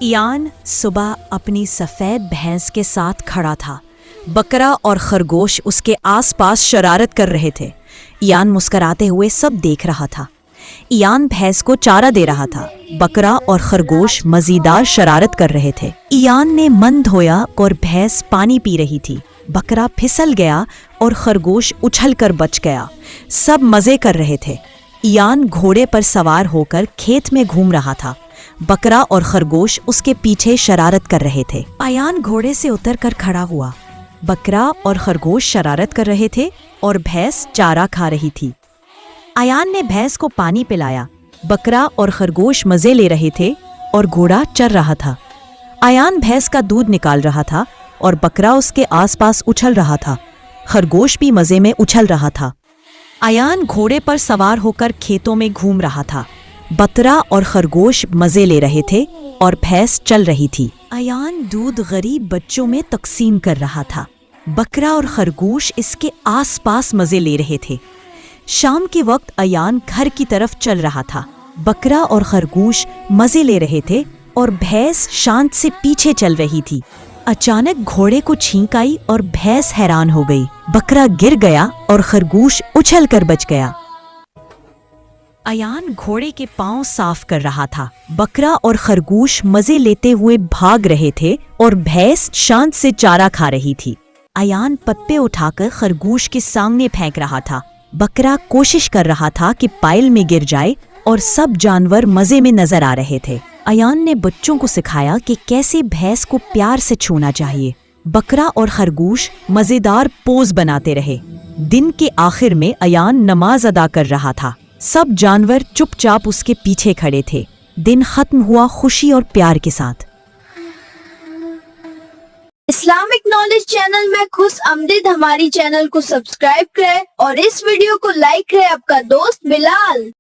ایان صبح اپنی سفید بھینس کے ساتھ کھڑا تھا۔ بکرا اور خرگوش اس کے آس پاس شرارت کر رہے تھے۔ ایان مسکراتے ہوئے سب دیکھ رہا تھا۔ ایان بھینس کو چارہ دے رہا تھا۔ بکرا اور خرگوش مزیدار شرارت کر رہے تھے۔ ایان نے منہ دھویا اور بھینس پانی پی رہی تھی۔ بکرا پھسل گیا اور خرگوش اچھل کر بچ گیا۔ سب مزے کر رہے تھے۔ ایان گھوڑے پر سوار ہو کر کھیت میں گھوم رہا تھا۔ بکرا اور خرگوش اس کے پیچھے شرارت کر رہے تھے۔ ایان گھوڑے سے اتر کر کھڑا ہوا۔ بکرا اور خرگوش شرارت کر رہے تھے اور بھینس چارہ کھا رہی تھی۔ ایان نے بھینس کو پانی پلایا۔ بکرا اور خرگوش مزے لے رہے تھے اور گھوڑا چر رہا تھا۔ ایان بھینس کا دودھ نکال رہا تھا اور بکرا اس کے آس پاس اچھل رہا تھا۔ خرگوش بھی مزے میں اچھل رہا تھا۔ ایان گھوڑے پر سوار ہو کر کھیتوں میں گھوم رہا تھا۔ بکرا اور خرگوش مزے لے رہے تھے اور بھینس چل رہی تھی۔ ایان دودھ غریب بچوں میں تقسیم کر رہا تھا۔ بکرا اور خرگوش اس کے آس پاس مزے لے رہے تھے۔ شام کے وقت ایان گھر کی طرف چل رہا تھا۔ بکرا اور خرگوش مزے لے رہے تھے اور بھینس شانت سے پیچھے چل رہی تھی۔ اچانک گھوڑے کو چھینک آئی اور بھینس حیران ہو گئی۔ بکرا گر گیا اور خرگوش اچھل کر بچ گیا۔ ایان گھوڑے کے پاؤں صاف کر رہا تھا۔ بکرا اور خرگوش مزے لیتے ہوئے بھاگ رہے تھے اور بھینس شانت سے چارہ کھا رہی تھی۔ ایان پتے اٹھا کر خرگوش کے سامنے پھینک رہا تھا۔ بکرا کوشش کر رہا تھا کہ پائل میں گر جائے اور سب جانور مزے میں نظر آ رہے تھے۔ ایان نے بچوں کو سکھایا کہ کیسے بھینس کو پیار سے چھونا چاہیے۔ بکرا اور خرگوش مزیدار پوز بناتے رہے۔ دن کے آخر میں ایان نماز ادا کر رہا تھا۔ سب جانور چپ چاپ اس کے پیچھے کھڑے تھے۔ دن ختم ہوا خوشی اور پیار کے ساتھ۔ اسلامک نالج چینل میں خوش آمدید۔ ہماری چینل کو سبسکرائب کریں اور اس ویڈیو کو لائک کریں۔ آپ کا دوست بلال۔